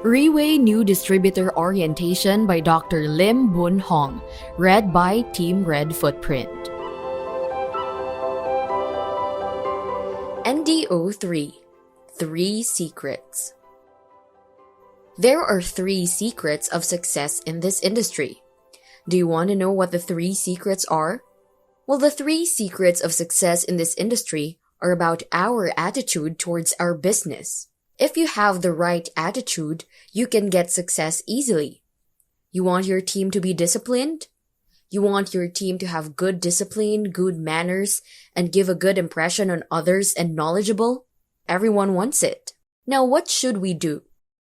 Riway New Distributor Orientation by Dr. Lim Bun Hong, read by Team Red Footprint. NDO 3 3 Secrets. There are 3 secrets of success in this industry. Do you want to know what the 3 secrets are? Well, the 3 secrets of success in this industry are about our attitude towards our business. If you have the right attitude, you can get success easily. You want your team to be disciplined? You want your team to have good discipline, good manners, and give a good impression on others and knowledgeable? Everyone wants it. Now, what should we do?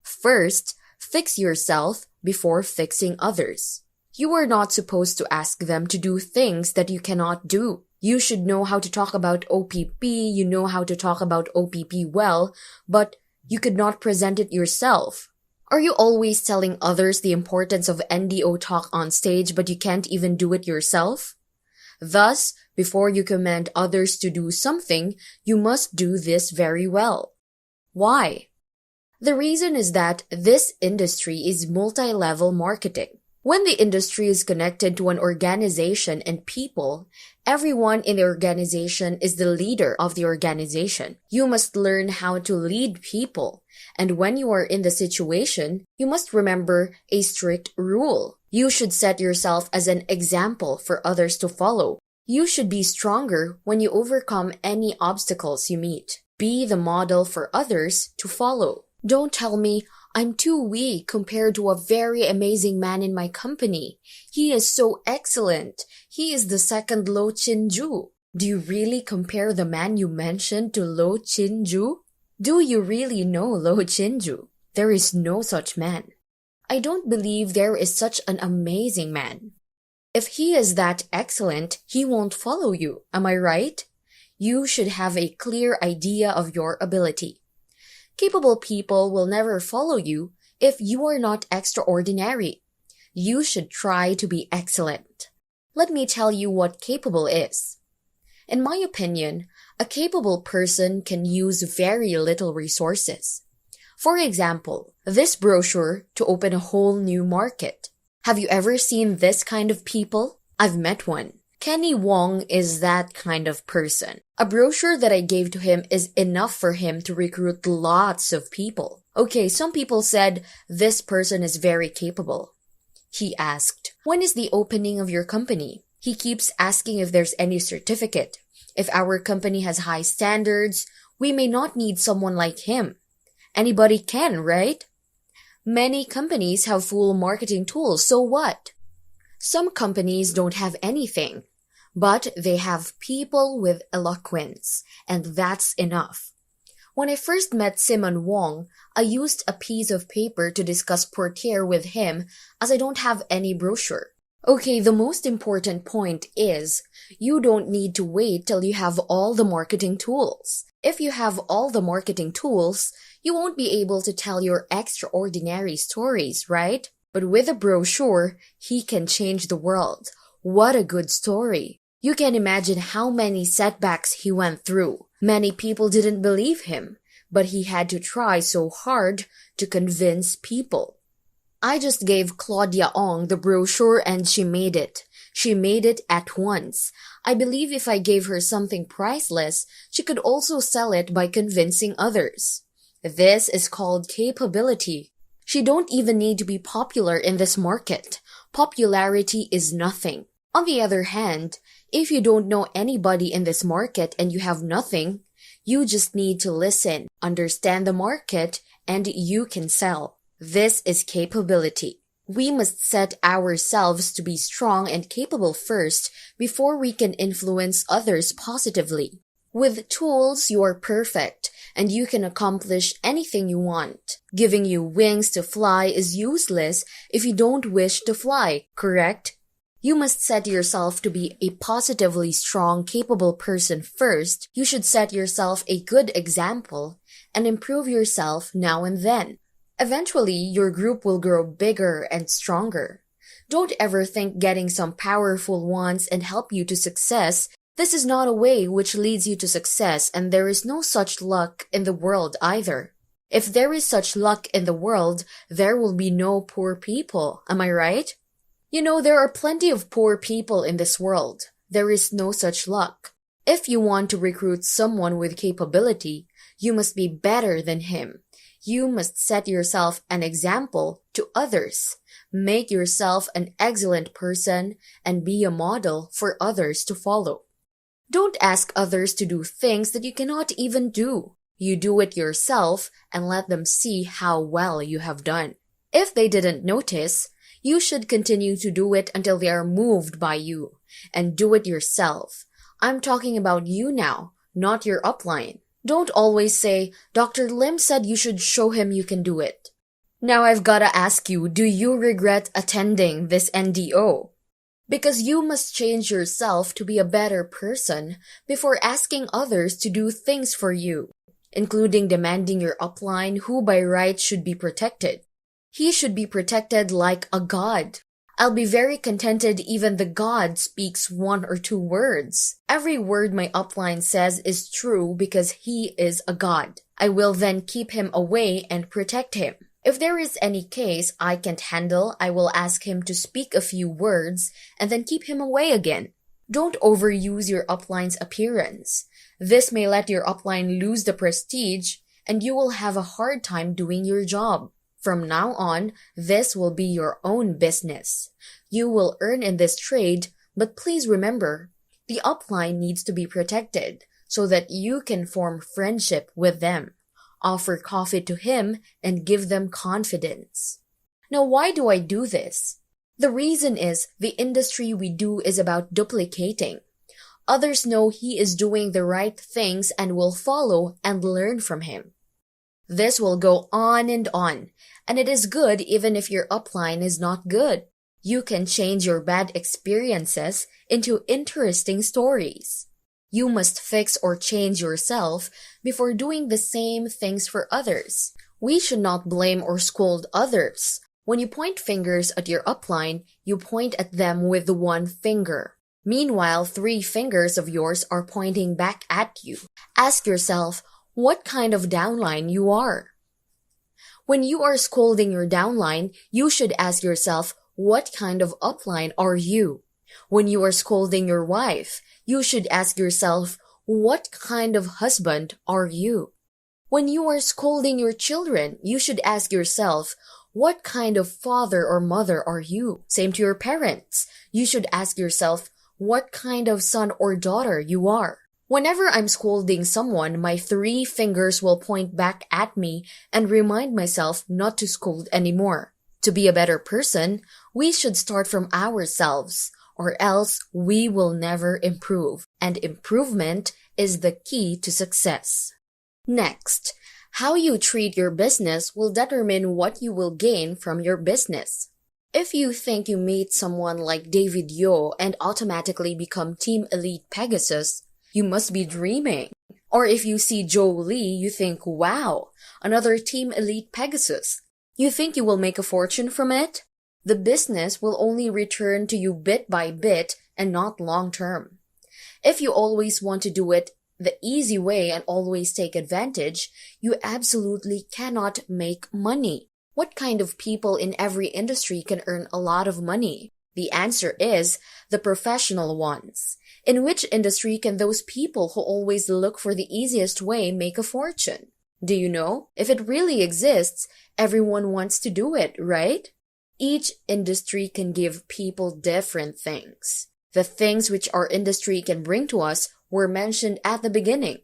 First, fix yourself before fixing others. You are not supposed to ask them to do things that you cannot do. You should know how to talk about OPP, you know how to talk about OPP well, but you could not present it yourself. Are you always telling others the importance of NDO talk on stage, but you can't even do it yourself? Thus, before you command others to do something, you must do this very well. Why? The reason is that this industry is multi-level marketing. When the industry is connected to an organization and people, everyone in the organization is the leader of the organization. You must learn how to lead people. And when you are in the situation, you must remember a strict rule. You should set yourself as an example for others to follow. You should be stronger when you overcome any obstacles you meet. Be the model for others to follow. Don't tell me, I'm too weak compared to a very amazing man in my company. He is so excellent. He is the second Lo Chin-ju. Do you really compare the man you mentioned to Lo Chin-ju? Do you really know Lo Chin-ju? There is no such man. I don't believe there is such an amazing man. If he is that excellent, he won't follow you. Am I right? You should have a clear idea of your ability. Capable people will never follow you if you are not extraordinary. You should try to be excellent. Let me tell you what capable is. In my opinion, a capable person can use very little resources. For example, this brochure to open a whole new market. Have you ever seen this kind of people? I've met one. Kenny Wong is that kind of person. A brochure that I gave to him is enough for him to recruit lots of people. Okay, some people said, this person is very capable. He asked, when is the opening of your company? He keeps asking if there's any certificate. If our company has high standards, we may not need someone like him. Anybody can, right? Many companies have full marketing tools, so what? Some companies don't have anything. But they have people with eloquence, and that's enough. When I first met Simon Wong, I used a piece of paper to discuss portiere with him as I don't have any brochure. Okay, the most important point is, you don't need to wait till you have all the marketing tools. If you have all the marketing tools, you won't be able to tell your extraordinary stories, right? But with a brochure, he can change the world. What a good story. You can imagine how many setbacks he went through. Many people didn't believe him, but he had to try so hard to convince people. I just gave Claudia Ong the brochure and she made it. She made it at once. I believe if I gave her something priceless, she could also sell it by convincing others. This is called capability. She don't even need to be popular in this market. Popularity is nothing. On the other hand, if you don't know anybody in this market and you have nothing, you just need to listen, understand the market, and you can sell. This is capability. We must set ourselves to be strong and capable first before we can influence others positively. With tools, you are perfect and you can accomplish anything you want. Giving you wings to fly is useless if you don't wish to fly, correct? You must set yourself to be a positively strong, capable person first. You should set yourself a good example and improve yourself now and then. Eventually, your group will grow bigger and stronger. Don't ever think getting some powerful ones and help you to success. This is not a way which leads you to success, and there is no such luck in the world either. If there is such luck in the world, there will be no poor people. Am I right? You know, there are plenty of poor people in this world. There is no such luck. If you want to recruit someone with capability, you must be better than him. You must set yourself an example to others. Make yourself an excellent person and be a model for others to follow. Don't ask others to do things that you cannot even do. You do it yourself and let them see how well you have done. If they didn't notice, you should continue to do it until they are moved by you. And do it yourself. I'm talking about you now, not your upline. Don't always say, Dr. Lim said you should show him you can do it. Now I've gotta ask you, do you regret attending this NDO? Because you must change yourself to be a better person before asking others to do things for you, including demanding your upline who by right should be protected. He should be protected like a god. I'll be very contented even the god speaks 1 or 2 words. Every word my upline says is true because he is a god. I will then keep him away and protect him. If there is any case I can't handle, I will ask him to speak a few words and then keep him away again. Don't overuse your upline's appearance. This may let your upline lose the prestige and you will have a hard time doing your job. From now on, this will be your own business. You will earn in this trade, but please remember, the upline needs to be protected so that you can form friendship with them, offer coffee to him, and give them confidence. Now, why do I do this? The reason is the industry we do is about duplicating. Others know he is doing the right things and will follow and learn from him. This will go on, and it is good even if your upline is not good. You can change your bad experiences into interesting stories. You must fix or change yourself before doing the same things for others. We should not blame or scold others. When you point fingers at your upline, you point at them with the 1 finger. Meanwhile, 3 fingers of yours are pointing back at you. Ask yourself, what kind of downline you are. When you are scolding your downline, you should ask yourself, what kind of upline are you? When you are scolding your wife, you should ask yourself, what kind of husband are you? When you are scolding your children, you should ask yourself, what kind of father or mother are you? Same to your parents. You should ask yourself, what kind of son or daughter you are. Whenever I'm scolding someone, my 3 fingers will point back at me and remind myself not to scold anymore. To be a better person, we should start from ourselves, or else we will never improve, and improvement is the key to success. Next, how you treat your business will determine what you will gain from your business. If you think you meet someone like David Yo and automatically become Team Elite Pegasus, you must be dreaming. Or if you see Joe Lee, you think, wow, another Team Elite Pegasus. You think you will make a fortune from it? The business will only return to you bit by bit and not long term. If you always want to do it the easy way and always take advantage, you absolutely cannot make money. What kind of people in every industry can earn a lot of money? The answer is the professional ones. In which industry can those people who always look for the easiest way make a fortune? Do you know? If it really exists, everyone wants to do it, right? Each industry can give people different things. The things which our industry can bring to us were mentioned at the beginning.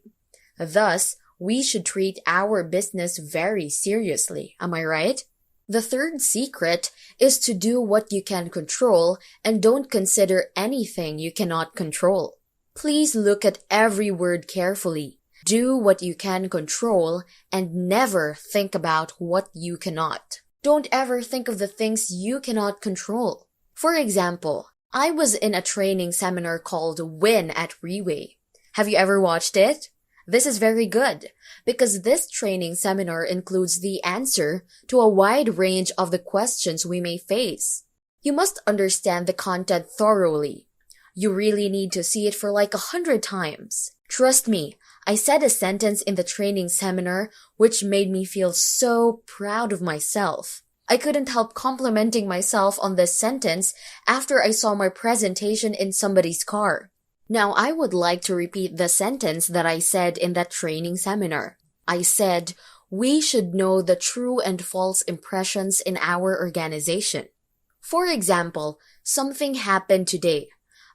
Thus, we should treat our business very seriously. Am I right? The third secret is to do what you can control and don't consider anything you cannot control. Please look at every word carefully. Do what you can control and never think about what you cannot. Don't ever think of the things you cannot control. For example, I was in a training seminar called Win at Riway. Have you ever watched it? This is very good because this training seminar includes the answer to a wide range of the questions we may face. You must understand the content thoroughly. You really need to see it for like 100 times. Trust me, I said a sentence in the training seminar which made me feel so proud of myself. I couldn't help complimenting myself on this sentence after I saw my presentation in somebody's car. Now I would like to repeat the sentence that I said in that training seminar. I said, we should know the true and false impressions in our organization. For example, something happened today.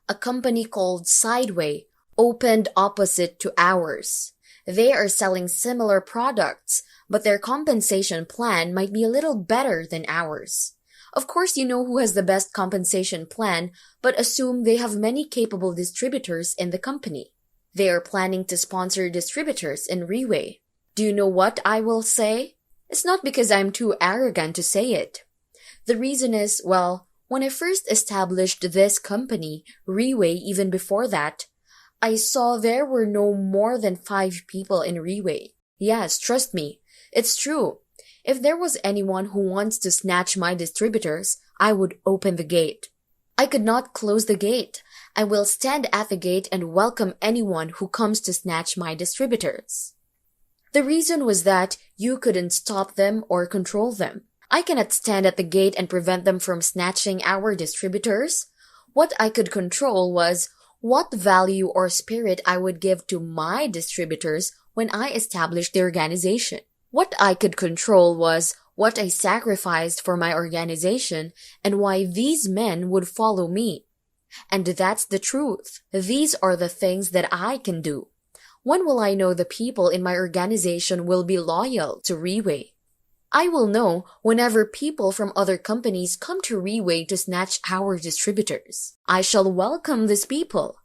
A company called Riway opened opposite to ours. They are selling similar products, but their compensation plan might be a little better than ours. Of course, you know who has the best compensation plan, but assume they have many capable distributors in the company. They are planning to sponsor distributors in Riway. Do you know what I will say? It's not because I'm too arrogant to say it. The reason is, well, when I first established this company, Riway, even before that, I saw there were no more than 5 people in Riway. Yes, trust me, it's true. If there was anyone who wants to snatch my distributors, I would open the gate. I could not close the gate. I will stand at the gate and welcome anyone who comes to snatch my distributors. The reason was that you couldn't stop them or control them. I cannot stand at the gate and prevent them from snatching our distributors. What I could control was what value or spirit I would give to my distributors when I established the organization. What I could control was what I sacrificed for my organization and why these men would follow me. And that's the truth. These are the things that I can do. When will I know the people in my organization will be loyal to Riway? I will know whenever people from other companies come to Riway to snatch our distributors. I shall welcome these people,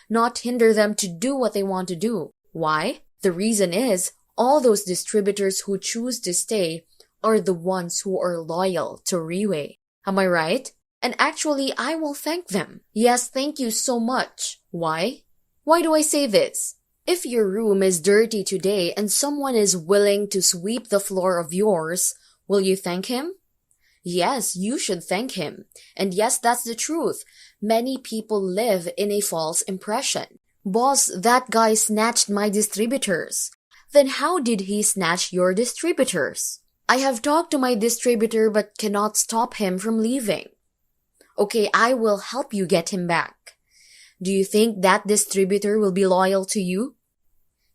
not hinder them to do what they want to do. Why? The reason is, all those distributors who choose to stay are the ones who are loyal to Riway. Am I right? And actually, I will thank them. Yes, thank you so much. Why? Why do I say this? If your room is dirty today and someone is willing to sweep the floor of yours, will you thank him? Yes, you should thank him. And yes, that's the truth. Many people live in a false impression. Boss, that guy snatched my distributors. Then how did he snatch your distributors? I have talked to my distributor but cannot stop him from leaving. Okay, I will help you get him back. Do you think that distributor will be loyal to you?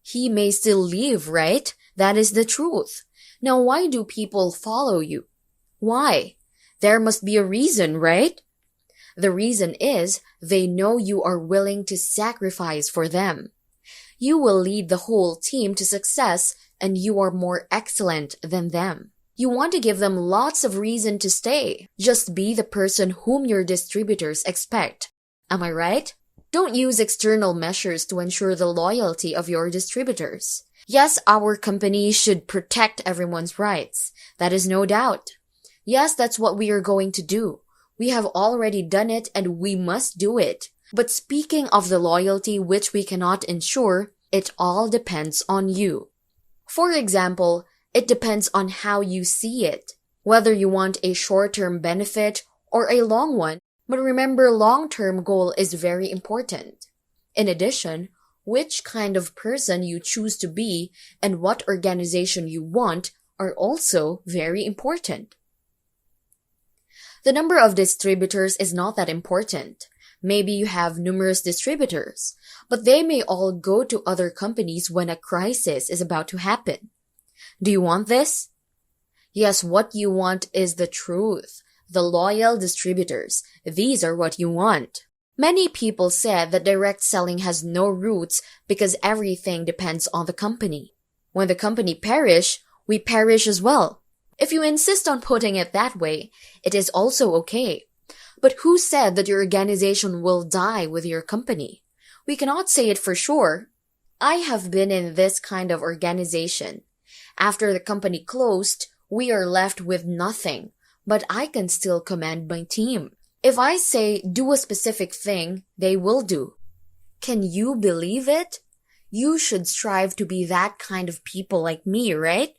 He may still leave, right? That is the truth. Now, why do people follow you? Why? There must be a reason, right? The reason is they know you are willing to sacrifice for them. You will lead the whole team to success and you are more excellent than them. You want to give them lots of reason to stay. Just be the person whom your distributors expect. Am I right? Don't use external measures to ensure the loyalty of your distributors. Yes, our company should protect everyone's rights. That is no doubt. Yes, that's what we are going to do. We have already done it and we must do it. But speaking of the loyalty which we cannot ensure, it all depends on you. For example, it depends on how you see it, whether you want a short-term benefit or a long one. But remember, long-term goal is very important. In addition, which kind of person you choose to be and what organization you want are also very important. The number of distributors is not that important. Maybe you have numerous distributors, but they may all go to other companies when a crisis is about to happen. Do you want this? Yes, what you want is the truth. The loyal distributors. These are what you want. Many people said that direct selling has no roots because everything depends on the company. When the company perish, we perish as well. If you insist on putting it that way, it is also okay. But who said that your organization will die with your company? We cannot say it for sure. I have been in this kind of organization. After the company closed, we are left with nothing. But I can still command my team. If I say do a specific thing, they will do. Can you believe it? You should strive to be that kind of people like me, right?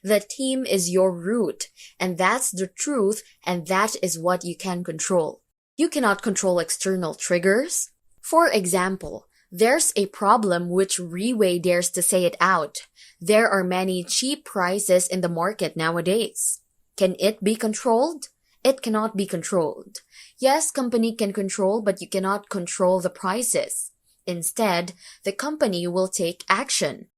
The team is your root, and that's the truth, and that is what you can control. You cannot control external triggers. For example, there's a problem which Riway dares to say it out. There are many cheap prices in the market nowadays. Can it be controlled? It cannot be controlled. Yes, company can control, but you cannot control the prices. Instead, the company will take action.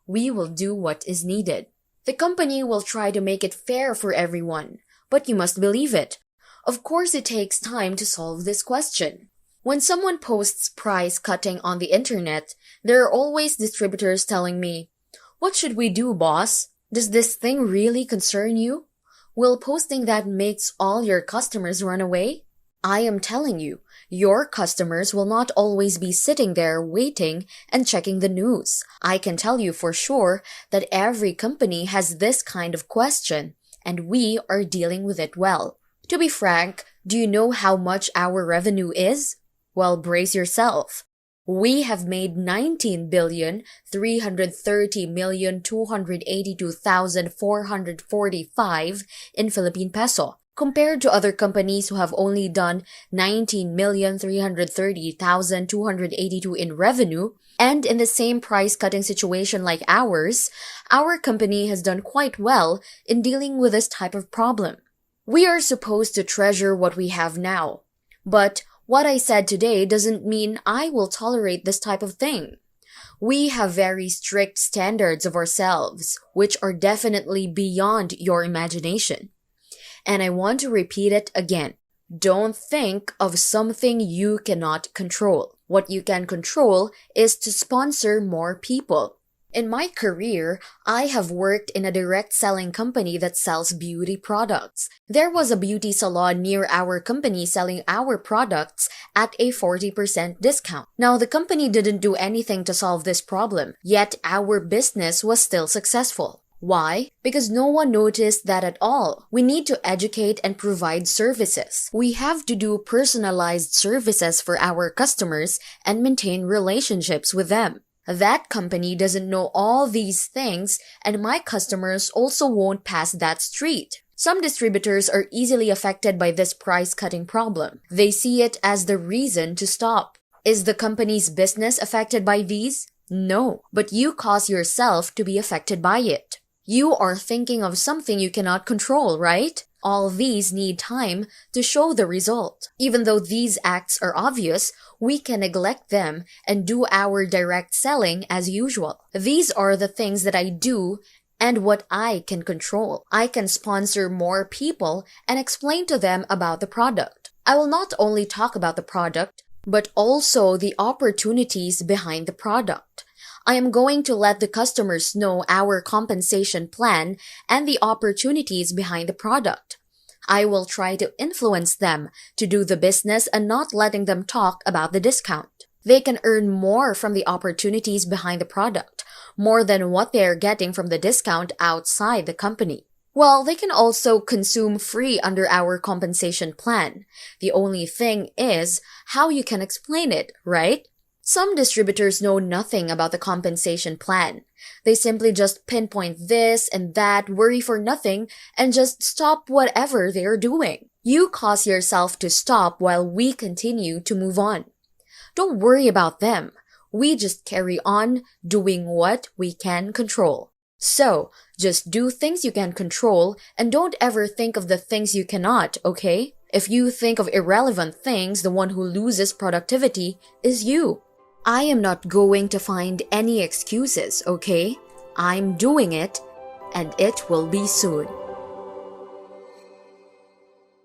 We will do what is needed. The company will try to make it fair for everyone, but you must believe it. Of course, it takes time to solve this question. When someone posts price cutting on the internet, there are always distributors telling me, "What should we do, boss? Does this thing really concern you? Will posting that makes all your customers run away?" I am telling you, your customers will not always be sitting there waiting and checking the news. I can tell you for sure that every company has this kind of question, and we are dealing with it well. To be frank, do you know how much our revenue is? Well, brace yourself. We have made 19,330,282,445 in Philippine peso, compared to other companies who have only done 19,330,282 in revenue. And in the same price-cutting situation like ours, our company has done quite well in dealing with this type of problem. We are supposed to treasure what we have now. But what I said today doesn't mean I will tolerate this type of thing. We have very strict standards of ourselves, which are definitely beyond your imagination. And I want to repeat it again. Don't think of something you cannot control. What you can control is to sponsor more people. In my career, I have worked in a direct selling company that sells beauty products. There was a beauty salon near our company selling our products at a 40% discount. Now, the company didn't do anything to solve this problem, yet our business was still successful. Why? Because no one noticed that at all. We need to educate and provide services. We have to do personalized services for our customers and maintain relationships with them. That company doesn't know all these things, and my customers also won't pass that street. Some distributors are easily affected by this price-cutting problem. They see it as the reason to stop. Is the company's business affected by these? No, but you cause yourself to be affected by it. You are thinking of something you cannot control, right? All these need time to show the result. Even though these acts are obvious, we can neglect them and do our direct selling as usual. These are the things that I do and what I can control. I can sponsor more people and explain to them about the product. I will not only talk about the product, but also the opportunities behind the product. I am going to let the customers know our compensation plan and the opportunities behind the product. I will try to influence them to do the business and not letting them talk about the discount. They can earn more from the opportunities behind the product, more than what they are getting from the discount outside the company. Well, they can also consume free under our compensation plan. The only thing is how you can explain it, right? Some distributors know nothing about the compensation plan. They simply just pinpoint this and that, worry for nothing, and just stop whatever they are doing. You cause yourself to stop while we continue to move on. Don't worry about them. We just carry on doing what we can control. So, just do things you can control and don't ever think of the things you cannot, okay? If you think of irrelevant things, the one who loses productivity is you. I am not going to find any excuses, okay? I'm doing it, and it will be soon.